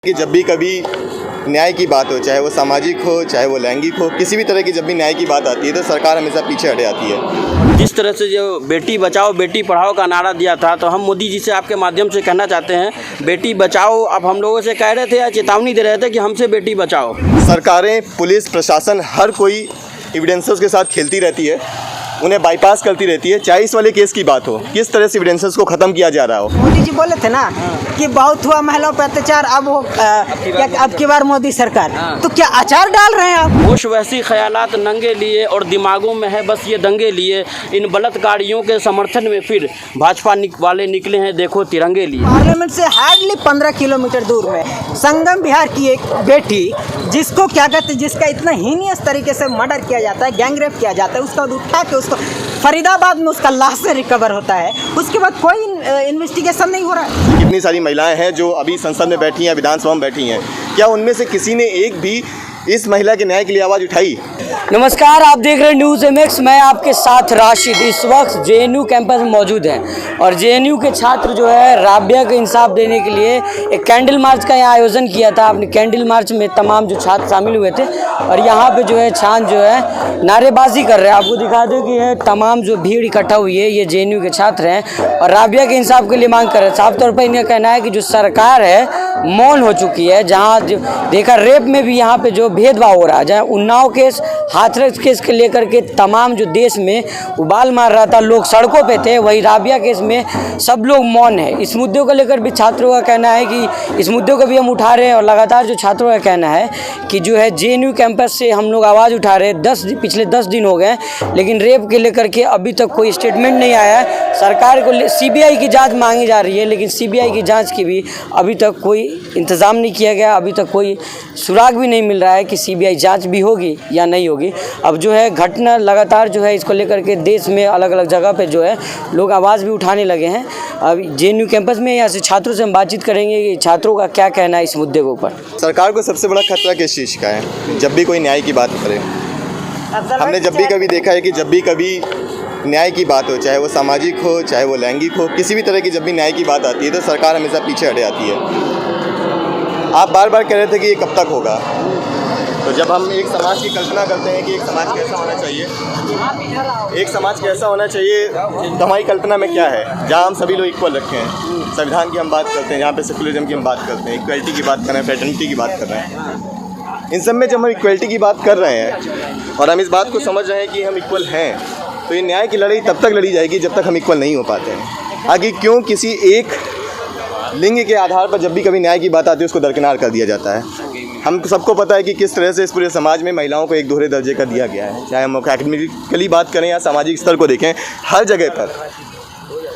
कि जब भी कभी न्याय की बात हो, चाहे वो सामाजिक हो, चाहे वो लैंगिक हो, किसी भी तरह की जब भी न्याय की बात आती है तो सरकार हमेशा पीछे हट जाती है। जिस तरह से जो बेटी बचाओ बेटी पढ़ाओ का नारा दिया था, तो हम मोदी जी से आपके माध्यम से कहना चाहते हैं, बेटी बचाओ अब हम लोगों से कह रहे थे या चेतावनी दे रहे थे कि हमसे बेटी बचाओ। सरकारें, पुलिस, प्रशासन हर कोई एविडेंसेस के साथ खेलती रहती है, उन्हें बाईपास करती रहती है। चाहे इस वाले केस की बात हो, किस तरह से एविडेंसेस को ख़त्म किया जा रहा हो। मोदी जी बोले थे ना कि बहुत हुआ महिलाओं पर अत्याचार, अब की बार मोदी सरकार, तो क्या अचार डाल रहे हैं आप? होश वैसी ख्यालात नंगे लिए और दिमागों में है बस ये दंगे लिए, इन बलात्कारियों के समर्थन में फिर भाजपा वाले निकले हैं देखो तिरंगे लिए। पार्लियामेंट से हार्डली 15 किलोमीटर दूर में संगम बिहार की एक बेटी, जिसको क्या कहते हैं, जिसका इतना हीनियस तरीके से मर्डर किया जाता है, गैंगरेप किया जाता है, उसका उठा के उसको फरीदाबाद में उसका लाश से रिकवर होता है, उसके बाद कोई इन्वेस्टिगेशन नहीं हो रहा है। कितनी सारी महिलाएं हैं जो अभी संसद में बैठी हैं, विधानसभा में बैठी हैं, क्या उनमें से किसी ने एक भी इस महिला के न्याय के लिए आवाज़ उठाई? नमस्कार, आप देख रहे हैं न्यूज़ MX। मैं आपके साथ राशिद इस वक्त JNU कैंपस में मौजूद हैं और JNU के छात्र जो है राबिया को इंसाफ देने के लिए एक कैंडल मार्च का यहाँ आयोजन किया था। अपने कैंडल मार्च में तमाम जो छात्र शामिल हुए थे और यहाँ पे जो है छात्र जो है नारेबाजी कर रहे हैं। आपको दिखा दें कि ये तमाम जो भीड़ इकट्ठा हुई है ये JNU के छात्र हैं और राबिया के इंसाफ के लिए मांग कर रहे हैं। साफ तौर पर इनका कहना है कि जो सरकार है मौन हो चुकी है। जहाँ देखा रेप में भी यहाँ पे जो भेदभाव हो रहा है, जहाँ उन्नाव केस, हाथरस केस के लेकर के तमाम जो देश में उबाल मार रहा था, लोग सड़कों पे थे, वही राबिया केस में सब लोग मौन है। इस मुद्दे को लेकर भी छात्रों का कहना है कि इस मुद्दे को भी हम उठा रहे हैं और लगातार जो छात्रों का कहना है कि जो है JNU कैंपस से हम लोग आवाज़ उठा रहे हैं। पिछले 10 दिन हो गए, लेकिन रेप के लेकर के अभी तक कोई स्टेटमेंट नहीं आया है। सरकार को CBI की जाँच मांगी जा रही है, लेकिन CBI की जाँच की भी अभी तक कोई इंतज़ाम नहीं किया गया। अभी तक कोई सुराग भी नहीं मिल रहा है कि CBI जांच भी होगी या नहीं होगी। अब जो है घटना लगातार जो है इसको लेकर के देश में अलग अलग जगह पे जो है लोग आवाज़ भी उठाने लगे हैं। अब JNU कैंपस में यहाँ से छात्रों से हम बातचीत करेंगे कि छात्रों का क्या कहना है इस मुद्दे के ऊपर। सरकार को सबसे बड़ा खतरा किस चीज़ का है? जब भी कोई न्याय की बात करे, हमने जब भी कभी देखा है कि जब भी कभी न्याय की बात हो, चाहे वो सामाजिक हो, चाहे वो लैंगिक हो, किसी भी तरह की जब भी न्याय की बात आती है तो सरकार हमेशा पीछे हट जाती है। आप बार बार कह रहे थे कि ये कब तक होगा, तो जब हम एक समाज की कल्पना करते हैं कि एक समाज कैसा होना चाहिए, एक समाज कैसा होना चाहिए, तो हमारी कल्पना में क्या है? जहाँ हम सभी लोग इक्वल रखे हैं, संविधान की हम बात करते हैं, जहाँ पे सेकुलरिज्म की हम बात करते हैं, इक्वलिटी की बात कर रहे हैं, फ्रेटर्निटी की बात कर रहे हैं। इन सब में जब हम इक्वलिटी की बात कर रहे हैं और हम इस बात को समझ रहे हैं कि हम इक्वल हैं, तो ये न्याय की लड़ाई तब तक लड़ी जाएगी जब तक हम इक्वल नहीं हो पाते हैं। आगे क्यों किसी एक लिंग के आधार पर जब भी कभी न्याय की बात आती है उसको दरकिनार कर दिया जाता है। हम सबको पता है कि किस तरह से इस पूरे समाज में महिलाओं को एक दोहरे दर्जे का दिया गया है। चाहे हम एकेडमिकली बात करें या सामाजिक स्तर को देखें, हर जगह पर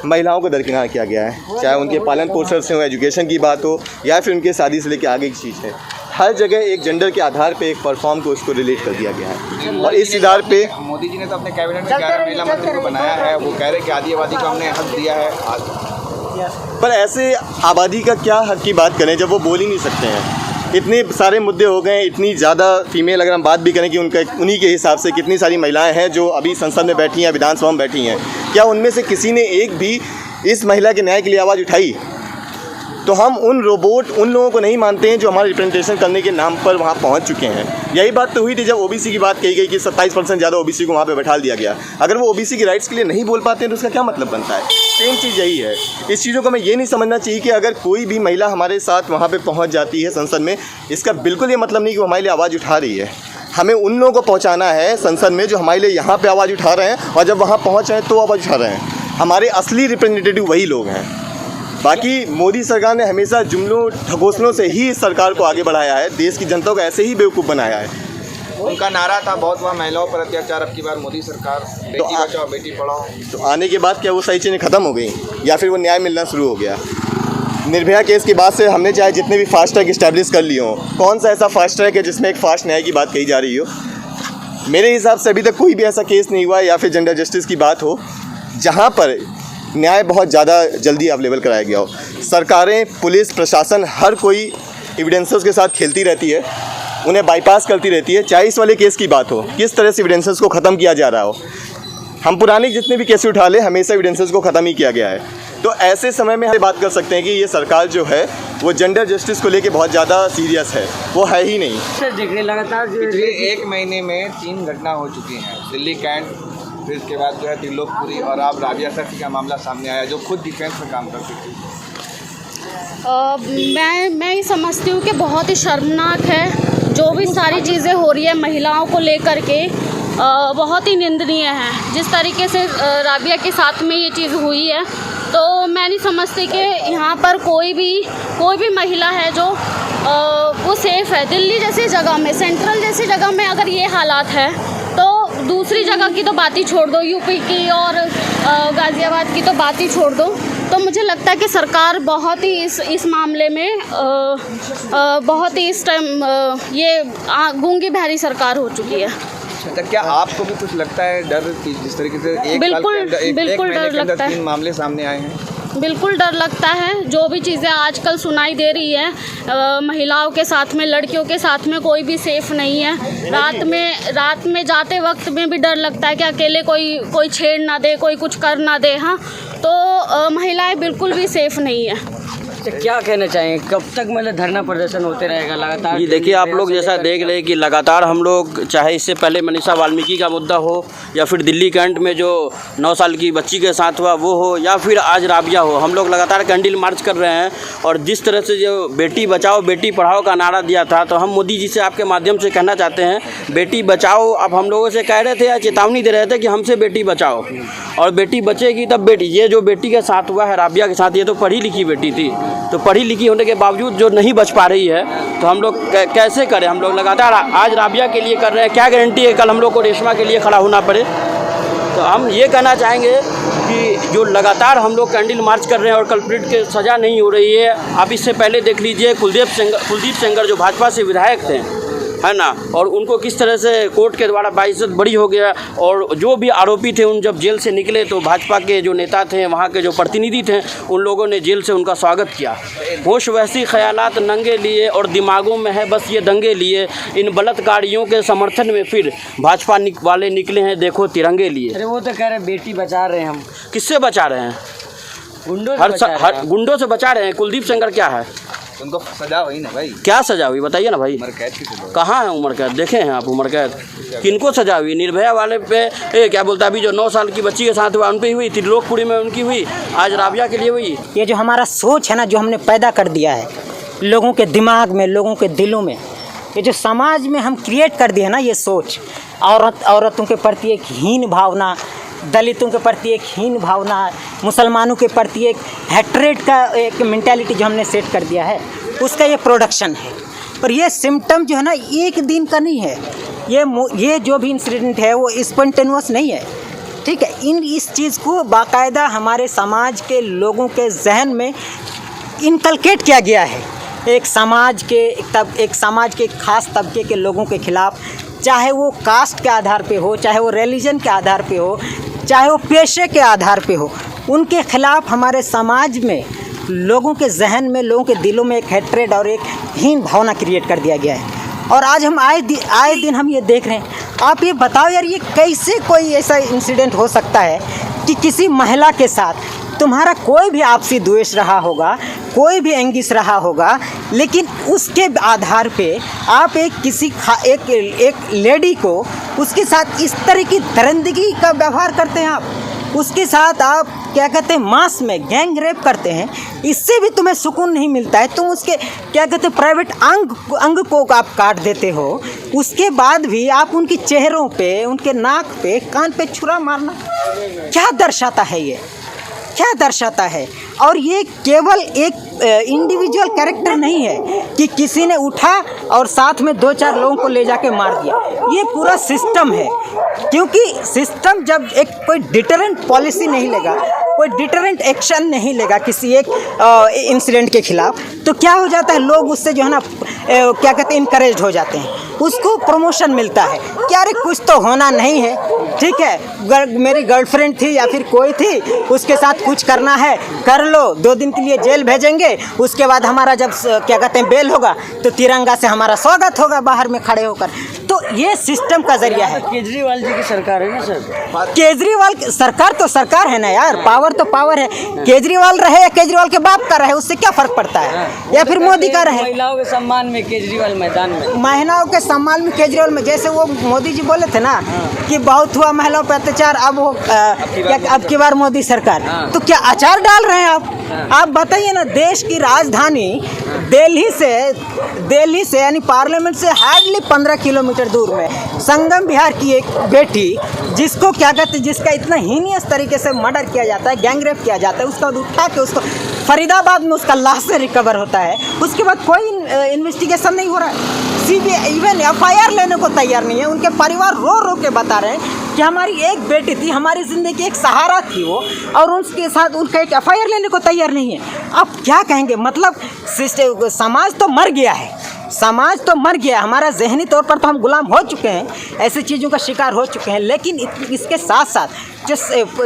महिलाओं को दरकिनार किया गया है। चाहे उनके पालन पोषण से हो, एजुकेशन की बात हो, या फिर उनके शादी से लेकर आगे की चीज़ है, हर जगह एक जेंडर के आधार पे एक परफॉर्म को उसको रिलेट कर दिया गया है। और इस आधार पे मोदी जी ने तो अपने कैबिनेट में 11 महिला मंत्री को बनाया है। वो कह रहे हैं कि आदिवासी को हमने हक दिया है। पर ऐसे आबादी का क्या हक की बात करें जब वो बोल ही नहीं सकते हैं? इतने सारे मुद्दे हो गए, इतनी ज़्यादा फीमेल, अगर हम बात भी करें कि उनका उन्हीं के हिसाब से कितनी सारी महिलाएं हैं जो अभी संसद में बैठी हैं, विधानसभा में बैठी हैं, क्या उनमें से किसी ने एक भी इस महिला के न्याय के लिए आवाज़ उठाई? तो हम उन लोगों को नहीं मानते हैं जो हमारे रिप्रेजेंटेशन करने के नाम पर वहाँ पहुँच चुके हैं। यही बात तो हुई थी जब OBC की बात कही गई कि 27% ज़्यादा OBC को वहाँ पे बैठा दिया गया। अगर वो OBC की राइट्स के लिए नहीं बोल पाते हैं तो उसका क्या मतलब बनता है? सेम चीज़ यही है। इस चीज़ों को हमें ये नहीं समझना चाहिए कि अगर कोई भी महिला हमारे साथ वहाँ पर पहुँच जाती है संसद में, इसका बिल्कुल ये मतलब नहीं कि वो हमारे लिए आवाज़ उठा रही है। हमें उन लोगों को पहुँचाना है संसद में जो हमारे लिए यहाँ पर आवाज़ उठा रहे हैं, और जब वहाँ पहुँच रहे हैं तो आवाज़ उठा रहे हैं। हमारे असली रिप्रेजेंटेटिव वही लोग हैं। बाकी मोदी सरकार ने हमेशा जुमलों ढकोसलों से ही इस सरकार को आगे बढ़ाया है, देश की जनता को ऐसे ही बेवकूफ़ बनाया है। उनका नारा था बहुत हुआ महिलाओं पर अत्याचार, अब की बार मोदी सरकार बेटी बचाओ बेटी पढ़ाओ। तो आने के बाद क्या वो सही चीज़ें ख़त्म हो गई या फिर वो न्याय मिलना शुरू हो गया? निर्भया केस के बाद से हमने चाहे जितने भी फास्ट ट्रैक इस्टेब्लिश कर लिए हों, कौन सा ऐसा फास्ट ट्रैक है जिसमें एक फास्ट न्याय की बात कही जा रही हो? मेरे हिसाब से अभी तक कोई भी ऐसा केस नहीं हुआ या फिर जेंडर जस्टिस की बात हो जहाँ पर न्याय बहुत ज़्यादा जल्दी अवेलेबल कराया गया हो। सरकारें, पुलिस, प्रशासन हर कोई एविडेंसेस के साथ खेलती रहती है, उन्हें बाईपास करती रहती है। चाहे इस वाले केस की बात हो, किस तरह से एविडेंसेस को ख़त्म किया जा रहा हो। हम पुराने जितने भी केस उठा ले, हमेशा एविडेंसेस को ख़त्म ही किया गया है। तो ऐसे समय में हम बात कर सकते हैं कि ये सरकार जो है वो जेंडर जस्टिस को लेके बहुत ज़्यादा सीरियस है, वो है ही नहीं। सर देख रहे लगातार जो पिछले 1 महीने में 3 घटना हो चुकी हैं। दिल्ली कैंट, फिर इसके बाद जो है त्रिलोकपुरी, और अब राबिया सेठी का मामला सामने आया जो खुद डिफेंस में काम करती थी। मैं ये समझती हूँ कि बहुत ही शर्मनाक है जो भी सारी चीज़ें हो रही है महिलाओं को लेकर के, बहुत ही निंदनीय है। जिस तरीके से राबिया के साथ में ये चीज़ हुई है, तो मैं नहीं समझती कि यहाँ पर कोई भी महिला है जो वो सेफ़ है। दिल्ली जैसी जगह में, सेंट्रल जैसी जगह में अगर ये हालात है तो दूसरी जगह की तो बात ही छोड़ दो, यूपी की और गाज़ियाबाद की तो बात ही छोड़ दो। तो मुझे लगता है कि सरकार बहुत ही इस मामले में बहुत ही इस टाइम ये गूंगी बहरी सरकार हो चुकी है। अच्छा, क्या आपको भी कुछ लगता है डर कि जिस तरीके से एक बिल्कुल डर लगता है। 3 मामले सामने आए हैं? बिल्कुल डर लगता है। जो भी चीज़ें आजकल सुनाई दे रही है, महिलाओं के साथ में, लड़कियों के साथ में कोई भी सेफ़ नहीं है। रात में जाते वक्त में भी डर लगता है कि अकेले कोई छेड़ ना दे, कोई कुछ कर ना दे। हाँ, तो महिलाएं बिल्कुल भी सेफ़ नहीं है। तो क्या कहना चाहेंगे, कब तक मतलब धरना प्रदर्शन होते रहेगा लगातार? ये देखिए, आप लोग जैसा देख रहे हैं कि लगातार हम लोग, चाहे इससे पहले मनीषा वाल्मीकि का मुद्दा हो, या फिर दिल्ली कैंट में जो 9 साल की बच्ची के साथ हुआ वो हो, या फिर आज राबिया हो, हम लोग लगातार कैंडल मार्च कर रहे हैं। और जिस तरह से जो बेटी बचाओ बेटी पढ़ाओ का नारा दिया था, तो हम मोदी जी से आपके माध्यम से कहना चाहते हैं, बेटी बचाओ। अब हम लोगों से कह रहे थे या चेतावनी दे रहे थे कि हमसे बेटी बचाओ, और बेटी बचेगी तब बेटी। ये जो बेटी के साथ हुआ है राबिया के साथ, ये तो पढ़ी लिखी बेटी थी, तो पढ़ी लिखी होने के बावजूद जो नहीं बच पा रही है, तो हम लोग कैसे करें? हम लोग लगातार आज राबिया के लिए कर रहे हैं, क्या गारंटी है कल हम लोग को रेशमा के लिए खड़ा होना पड़े? तो हम ये कहना चाहेंगे कि जो लगातार हम लोग कैंडल मार्च कर रहे हैं और कल्प्रिट के सज़ा नहीं हो रही है। आप इससे पहले देख लीजिए, कुलदीप सेंगर जो भाजपा से विधायक थे, है ना, और उनको किस तरह से कोर्ट के द्वारा बाइज्जत बरी हो गया। और जो भी आरोपी थे उन जब जेल से निकले तो भाजपा के जो नेता थे, वहाँ के जो प्रतिनिधि थे, उन लोगों ने जेल से उनका स्वागत किया। होश वैसी ख्यालात नंगे लिए और दिमागों में है बस ये दंगे लिए, इन बलात्कारियों के समर्थन में फिर भाजपा वाले निकले हैं देखो तिरंगे लिए। अरे वो तो कह रहे हैं बेटी बचा रहे हैं हम। किससे बचा रहे हैं? गुंडों हर गुंडों से बचा रहे हैं। कुलदीप सेंगर क्या है? उनको सजा हुई ना भाई। क्या सजा हुई बताइए ना भाई। उम्र कैद की सजा। कहाँ है उम्र कैद? देखे हैं आप उम्र कैद? किनको सजा हुई? निर्भया वाले पे क्या बोलता, अभी जो 9 साल की बच्ची के साथ हुआ उन पर हुई, त्रिलोकपुरी में उनकी हुई, आज राबिया के लिए हुई। ये जो हमारा सोच है ना, जो हमने पैदा कर दिया है लोगों के दिमाग में, लोगों के दिलों में, ये जो समाज में हम क्रिएट कर दिए ना, ये सोच, औरतों के प्रति एक हीन भावना, दलितों के प्रति एक हीन भावना, मुसलमानों के प्रति एक हैट्रेड का एक मेंटालिटी जो हमने सेट कर दिया है, उसका ये प्रोडक्शन है। पर ये सिम्टम जो है ना, एक दिन का नहीं है। ये जो भी इंसिडेंट है वो स्पॉन्टेनियस नहीं है, ठीक है। इस चीज़ को बाकायदा हमारे समाज के लोगों के जहन में इनकलकेट किया गया है। एक समाज के खास तबके के लोगों के खिलाफ, चाहे वो कास्ट के आधार पे हो, चाहे वो रिलीजन के आधार पे हो, चाहे वो पेशे के आधार पे हो, उनके खिलाफ हमारे समाज में, लोगों के जहन में, लोगों के दिलों में एक हैट्रेड और एक हीन भावना क्रिएट कर दिया गया है। और आज हम आए दिन हम ये देख रहे हैं। आप ये बताओ यार, ये कैसे कोई ऐसा इंसिडेंट हो सकता है कि किसी महिला के साथ तुम्हारा कोई भी आपसी द्वेष रहा होगा, कोई भी एंगिश रहा होगा, लेकिन उसके आधार पे आप एक लेडी को उसके साथ इस तरह की दरिंदगी का व्यवहार करते हैं। आप उसके साथ आप क्या कहते हैं, मास में गैंग रेप करते हैं। इससे भी तुम्हें सुकून नहीं मिलता है। तुम उसके क्या कहते हैं, प्राइवेट अंग को आप काट देते हो। उसके बाद भी आप उनके चेहरों पे, उनके नाक पे, कान पे छुरा मारना क्या दर्शाता है? ये क्या दर्शाता है? और ये केवल एक इंडिविजुअल कैरेक्टर नहीं है कि किसी ने उठा और साथ में 2-4 लोगों को ले जाके मार दिया। ये पूरा सिस्टम है। क्योंकि सिस्टम जब कोई डिटरेंट पॉलिसी नहीं लेगा, कोई डिटरेंट एक्शन नहीं लेगा किसी एक इंसिडेंट के खिलाफ, तो क्या हो जाता है, लोग उससे जो है ना क्या कहते हैं, इनकरेज हो जाते हैं। उसको प्रमोशन मिलता है कि अरे कुछ तो होना नहीं है, ठीक है, मेरी गर्लफ्रेंड थी या फिर कोई थी, उसके साथ कुछ करना है कर लो, 2 दिन के लिए जेल भेजेंगे, उसके बाद हमारा जब क्या कहते हैं बेल होगा तो तिरंगा से हमारा स्वागत होगा बाहर में खड़े होकर। तो तो ये सिस्टम का जरिया है। केजरीवाल जी की सरकार है ना सर। केजरीवाल सरकार तो सरकार है ना यार, पावर तो पावर है। केजरीवाल रहे या केजरीवाल के बाप का रहे, उससे क्या फर्क पड़ता है, या फिर मोदी का रहे। महिलाओं के सम्मान में केजरीवाल मैदान में, महिलाओं के सम्मान में केजरीवाल में, जैसे वो मोदी जी बोले थे ना कि बहुत हुआ महिलाओं पर अत्याचार, अब वो अब की बार मोदी सरकार, तो क्या अचार डाल रहे हैं आप बताइए ना। देश की राजधानी दिल्ली से यानी पार्लियामेंट से हार्डली 15 किलोमीटर दूर में संगम बिहार की एक बेटी, जिसको क्या कहते हैं, जिसका इतना हीनियस तरीके से मर्डर किया जाता है, गैंगरेप किया जाता है, उसका उठा के उसको फरीदाबाद में उसका लाश से रिकवर होता है, उसके बाद कोई इन्वेस्टिगेशन नहीं हो रहा है। CBI इवन FIR लेने को तैयार नहीं है। उनके परिवार रो रो के बता रहे हैं कि हमारी एक बेटी थी, हमारी ज़िंदगी की एक सहारा थी वो, और उसके साथ उनका एक FIR लेने को तैयार नहीं है। अब क्या कहेंगे, मतलब समाज तो मर गया है, समाज तो मर गया। हमारा जहनी तौर पर तो हम गुलाम हो चुके हैं, ऐसी चीज़ों का शिकार हो चुके हैं। लेकिन इसके साथ साथ जो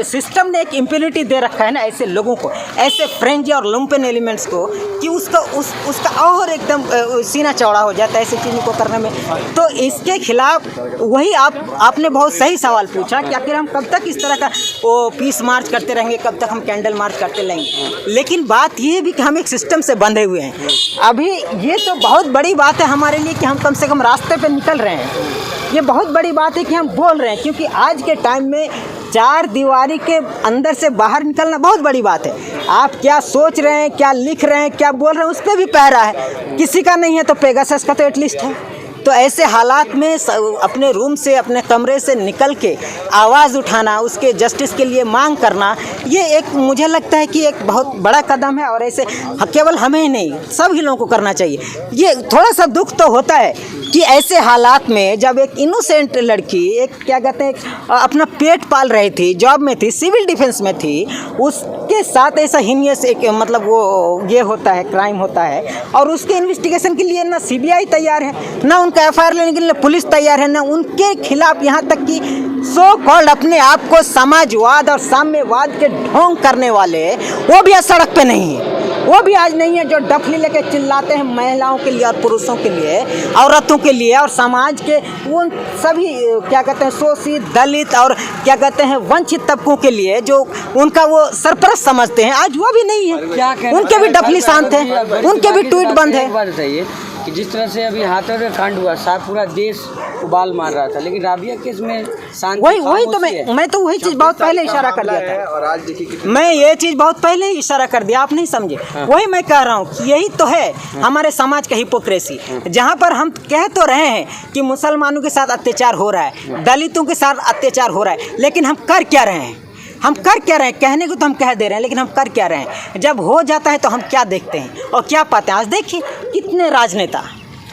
सिस्टम ने एक इम्प्यूनिटी दे रखा है ना ऐसे लोगों को, ऐसे फ्रेंजी और लुम्पेन एलिमेंट्स को, कि उसका और एकदम सीना चौड़ा हो जाता है ऐसी चीज़ों को करने में। तो इसके खिलाफ वही आपने बहुत सही सवाल पूछा कि आखिर हम कब तक इस तरह का वो पीस मार्च करते रहेंगे, कब तक हम कैंडल मार्च करते रहेंगे। लेकिन बात ये भी कि हम एक सिस्टम से बंधे हुए हैं। अभी ये तो बहुत बड़ी बात है हमारे लिए कि हम कम से कम रास्ते पे निकल रहे हैं। ये बहुत बड़ी बात है कि हम बोल रहे हैं, क्योंकि आज के टाइम में 4 दीवारी के अंदर से बाहर निकलना बहुत बड़ी बात है। आप क्या सोच रहे हैं, क्या लिख रहे हैं, क्या बोल रहे हैं, उस पर भी पहरा है। किसी का नहीं है तो पेगासस का तो एटलीस्ट है। तो ऐसे हालात में अपने रूम से, अपने कमरे से निकल के आवाज़ उठाना, उसके जस्टिस के लिए मांग करना, ये एक मुझे लगता है कि एक बहुत बड़ा कदम है। और ऐसे केवल हमें ही नहीं, सभी लोगों को करना चाहिए। ये थोड़ा सा दुख तो होता है कि ऐसे हालात में जब एक इनोसेंट लड़की, एक क्या कहते हैं, अपना पेट पाल रही थी, जॉब में थी, सिविल डिफेंस में थी, उसके साथ ऐसा हीनियस एक मतलब वो ये होता है, क्राइम होता है, और उसके इन्वेस्टिगेशन के लिए ना CBI तैयार है, ना उनका FIR लेने के लिए पुलिस तैयार है, ना उनके खिलाफ यहाँ तक कि सो कॉल्ड अपने आप को समाजवाद और साम्यवाद के ढोंग करने वाले, वो भी आज सड़क पे नहीं है। वो भी आज नहीं है जो डफली लेके चिल्लाते हैं महिलाओं के लिए और पुरुषों के लिए, औरतों के लिए, और समाज के उन सभी क्या कहते हैं शोषित, दलित और क्या कहते हैं वंचित तबकों के लिए जो उनका वो सरपरस्त समझते हैं, आज वो भी नहीं है। उनके भी डफली शांत हैं, उनके भी ट्वीट बंद है। बताइए कि जिस तरह से अभी हाथरस का कांड हुआ, साथ पूरा देश उबाल मार रहा था, लेकिन राबिया केस में शांति, वही तो मैं तो वही चीज़ बहुत पहले इशारा कर दिया था। और आज देखिए मैं ये चीज़ बहुत पहले ही इशारा कर दिया, आप नहीं समझे। वही मैं कह रहा हूँ कि यही तो है हमारे समाज का हिपोक्रेसी, जहाँ पर हम कह तो रहे हैं कि मुसलमानों के साथ अत्याचार हो रहा है, दलितों के साथ अत्याचार हो रहा है, लेकिन हम कर क्या रहे हैं, हम कर क्या रहे हैं। कहने को तो हम कह दे रहे हैं, लेकिन हम कर क्या रहे हैं। जब हो जाता है तो हम क्या देखते हैं और क्या पाते हैं। आज देखिए कितने राजनेता,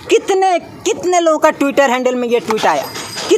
कितने लोगों का ट्विटर हैंडल में ये ट्वीट आया,